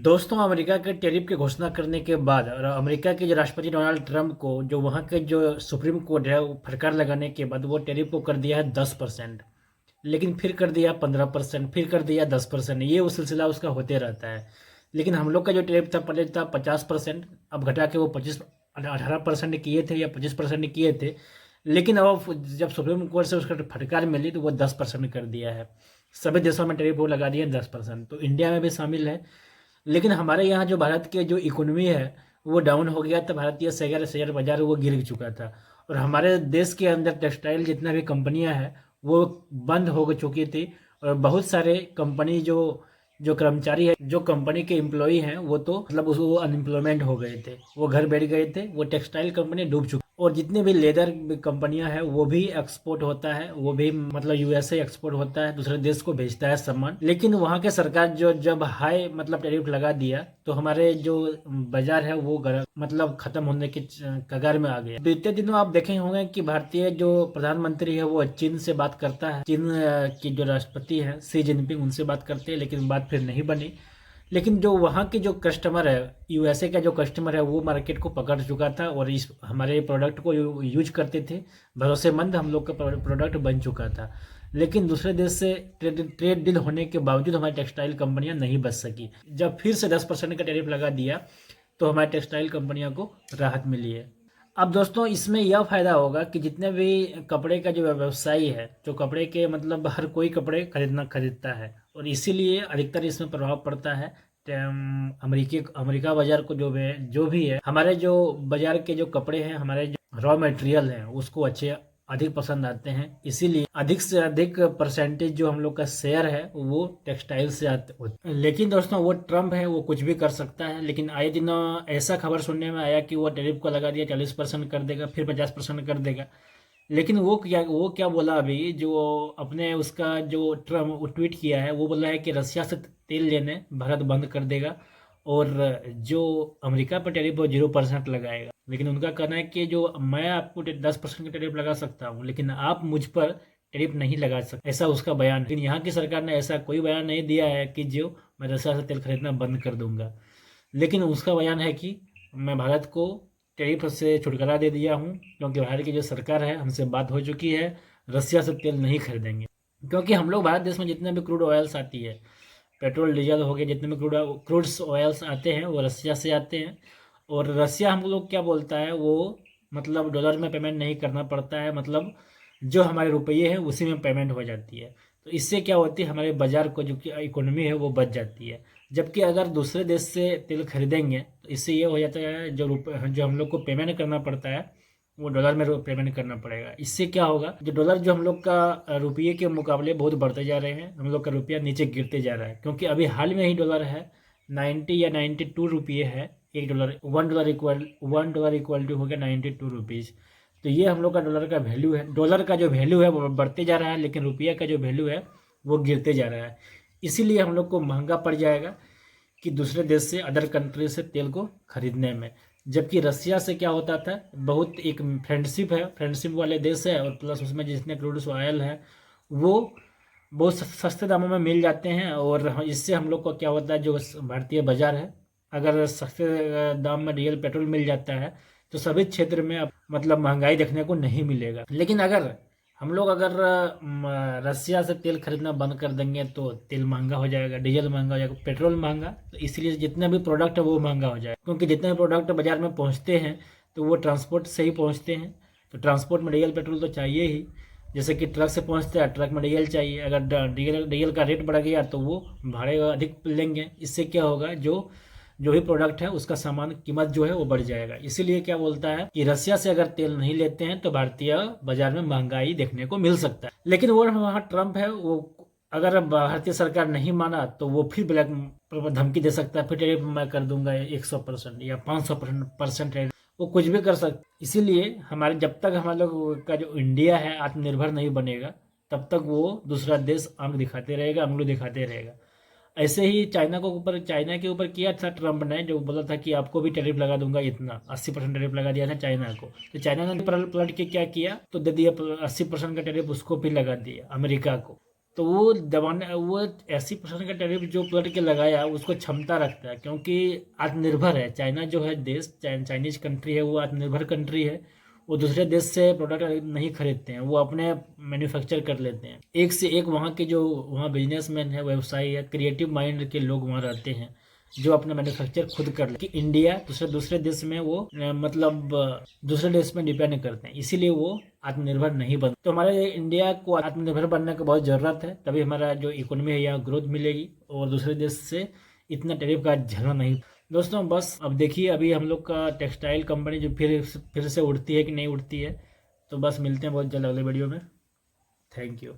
दोस्तों, अमेरिका के टैरिफ की घोषणा करने के बाद और अमेरिका के जो राष्ट्रपति डोनाल्ड ट्रंप को जो वहाँ के जो सुप्रीम कोर्ट है वो फटकार लगाने के बाद वो टैरिफ को कर दिया है 10%। लेकिन फिर कर दिया 15%, फिर कर दिया 10%। ये वो सिलसिला उसका होते रहता है। लेकिन हम लोग का जो टैरिफ था पहले था 50%, अब घटा के वो 18% किए थे या 25% किए थे। लेकिन अब जब सुप्रीम कोर्ट से उसका फटकार मिली तो वो 10% कर दिया है। सभी देशों में टैरिफ वो लगा दिया 10%, तो इंडिया में भी शामिल है। लेकिन हमारे यहाँ जो भारत के जो इकोनॉमी है वो डाउन हो गया था। भारतीय शेयर बाजार वो गिर चुका था और हमारे देश के अंदर टेक्सटाइल जितना भी कंपनियां हैं वो बंद हो चुकी थी। और बहुत सारे कंपनी जो जो कर्मचारी है, जो कंपनी के एम्प्लॉय हैं, वो तो मतलब वो अनएम्प्लॉयमेंट हो गए थे, वो घर बैठ गए थे। वो टेक्सटाइल कंपनी डूब चुकी। और जितने भी लेदर कंपनियां हैं वो भी एक्सपोर्ट होता है, वो भी मतलब यूएसए एक्सपोर्ट होता है, दूसरे देश को भेजता है सामान। लेकिन वहाँ के सरकार जो जब हाई मतलब टैरिफ लगा दिया तो हमारे जो बाजार है वो मतलब खत्म होने के कगार में आ गया। बीते दिनों आप देखे होंगे कि भारतीय जो प्रधानमंत्री है वो चीन से बात करता है। चीन की जो राष्ट्रपति है शी जिनपिंग, उनसे बात करते हैं, लेकिन बात फिर नहीं बनी। लेकिन जो वहाँ के जो कस्टमर है, यूएसए का जो कस्टमर है, वो मार्केट को पकड़ चुका था और इस हमारे प्रोडक्ट को यूज करते थे। भरोसेमंद हम लोग का प्रोडक्ट बन चुका था। लेकिन दूसरे देश से ट्रेड डील होने के बावजूद हमारी टेक्सटाइल कंपनियां नहीं बच सकी। जब फिर से 10% का टैरिफ लगा दिया तो हमारी टेक्सटाइल कंपनियों को राहत मिली है। अब दोस्तों, इसमें यह फायदा होगा कि जितने भी कपड़े का जो व्यवसायी है, जो कपड़े के मतलब हर कोई कपड़े खरीदता है और इसीलिए अधिकतर इसमें प्रभाव पड़ता है अमेरिका बाजार को। जो भी है हमारे जो बाजार के जो कपड़े हैं, हमारे जो रॉ मटेरियल हैं, उसको अधिक पसंद आते हैं। इसीलिए अधिक से अधिक परसेंटेज जो हम लोग का शेयर है वो टेक्सटाइल से आते होते हैं। लेकिन दोस्तों, वो ट्रम्प है, वो कुछ भी कर सकता है। लेकिन आए दिन ऐसा खबर सुनने में आया कि वो टैरिफ को लगा दिया, 40% कर देगा, फिर 50% कर देगा। लेकिन वो क्या बोला अभी, जो अपने उसका जो ट्रम्प वो ट्वीट किया है, वो बोला है कि रसिया से तेल लेने भारत बंद कर देगा और जो अमेरिका पर टैरिफ वो 0% लगाएगा। लेकिन उनका कहना है कि जो मैं आपको 10% का टैरिफ लगा सकता हूँ, लेकिन आप मुझ पर टैरिफ नहीं लगा सकते, ऐसा उसका बयान है। लेकिन यहाँ की सरकार ने ऐसा कोई बयान नहीं दिया है कि जो मैं रसिया से तेल खरीदना बंद कर दूंगा। लेकिन उसका बयान है कि मैं भारत को टैरिफ से छुटकारा दे दिया हूँ, क्योंकि भारत की जो सरकार है हमसे बात हो चुकी है, रसिया से तेल नहीं खरीदेंगे। क्योंकि हम लोग भारत देश में जितने भी क्रूड ऑयल्स आती है, पेट्रोल डीजल हो गए, जितने भी क्रूड्स ऑयल्स आते हैं वो रसिया से आते हैं। और रसिया हम लोग क्या बोलता है, वो मतलब डॉलर में पेमेंट नहीं करना पड़ता है, मतलब जो हमारे रुपये हैं उसी में पेमेंट हो जाती है। तो इससे क्या होती है, हमारे बाजार को जो कि इकोनॉमी है वो बच जाती है। जबकि अगर दूसरे देश से तेल खरीदेंगे तो इससे ये हो जाता है, जो हम लोग को पेमेंट करना पड़ता है वो डॉलर में पेमेंट करना पड़ेगा। इससे क्या होगा, जो डॉलर जो हम लोग का रुपये के मुकाबले बहुत बढ़ते जा रहे हैं, हम लोग का रुपया नीचे गिरते जा रहा है। क्योंकि अभी हाल में ही डॉलर है 90 या 92 रुपये है। $1 $1 इक्वल टू हो गया 92 रुपीज़। तो ये हम लोग का डॉलर का वैल्यू है। डॉलर का जो वैल्यू है वो बढ़ते जा रहा है, लेकिन रुपये का जो वैल्यू है वो गिरते जा रहा है। इसीलिए हम लोग को महंगा पड़ जाएगा कि दूसरे देश से, अदर कंट्री से तेल को खरीदने में। जबकि रसिया से क्या होता था, बहुत एक फ्रेंडशिप है, फ्रेंडशिप वाले देश है, और प्लस उसमें जितने क्रूड ऑयल है वो बहुत सस्ते दामों में मिल जाते हैं। और इससे हम लोग को क्या होता है, जो भारतीय बाजार है, अगर सस्ते दाम में डीजल पेट्रोल मिल जाता है तो सभी क्षेत्र में अब मतलब महंगाई देखने को नहीं मिलेगा। लेकिन अगर हम लोग रसिया से तेल खरीदना बंद कर देंगे तो तेल महंगा हो जाएगा, डीजल महंगा हो जाएगा, पेट्रोल महंगा। तो इसलिए जितने भी प्रोडक्ट है वो महंगा हो जाएगा, क्योंकि जितने भी प्रोडक्ट बाजार में पहुंचते हैं तो वो ट्रांसपोर्ट से ही पहुंचते हैं। तो ट्रांसपोर्ट में डीजल पेट्रोल तो चाहिए ही। जैसे कि ट्रक से पहुंचते हैं, ट्रक में डीजल चाहिए। अगर डीजल का रेट बढ़ गया तो वो भाड़े अधिक लेंगे। इससे क्या होगा, जो भी प्रोडक्ट है उसका सामान कीमत जो है वो बढ़ जाएगा। इसीलिए क्या बोलता है कि रसिया से अगर तेल नहीं लेते हैं तो भारतीय बाजार में महंगाई देखने को मिल सकता है। लेकिन वो वहाँ ट्रम्प है, वो अगर भारतीय सरकार नहीं माना तो वो फिर ब्लैक धमकी दे सकता है, फिर टैरिफ मैं कर दूंगा 100% या 500% वो कुछ भी कर सकता। इसीलिए हमारे जब तक हमारे लोग का जो इंडिया है आत्मनिर्भर नहीं बनेगा, तब तक वो दूसरा देश आंख दिखाते रहेगा, अंगुली दिखाते रहेगा। ऐसे ही चाइना के ऊपर किया था ट्रम्प ने, जो बोला था कि आपको भी टैरिफ लगा दूंगा, इतना 80% टैरिफ लगा दिया था चाइना को। तो चाइना ने पलट के क्या किया, तो दे दिया 80% का टैरिफ उसको भी लगा दिया, अमेरिका को। तो वो दबाने, वो 80% का टैरिफ जो पलट के लगाया उसको क्षमता रखता है, क्योंकि आत्मनिर्भर है चाइना जो है देश, चाइनीज कंट्री है, वो आत्मनिर्भर कंट्री है। वो दूसरे देश से प्रोडक्ट नहीं खरीदते हैं, वो अपने मैन्युफैक्चर कर लेते हैं। एक से एक वहाँ के जो वहाँ बिजनेसमैन है, व्यवसायी है, क्रिएटिव माइंड के लोग वहाँ रहते हैं, जो अपना मैन्युफैक्चर खुद कर ले। कि इंडिया दूसरे दूसरे देश में वो मतलब दूसरे देश में डिपेंड करते हैं, इसीलिए वो आत्मनिर्भर नहीं बन। तो हमारे इंडिया को आत्मनिर्भर बनने की बहुत ज़रूरत है, तभी हमारा जो इकोनॉमी है यहाँ ग्रोथ मिलेगी और दूसरे देश से इतना टैरिफ का झेलना नहीं। दोस्तों बस अब देखिए अभी हम लोग का टेक्सटाइल कंपनी जो फिर से उठती है कि नहीं उठती है। तो बस मिलते हैं बहुत जल्द अगले वीडियो में। Thank you.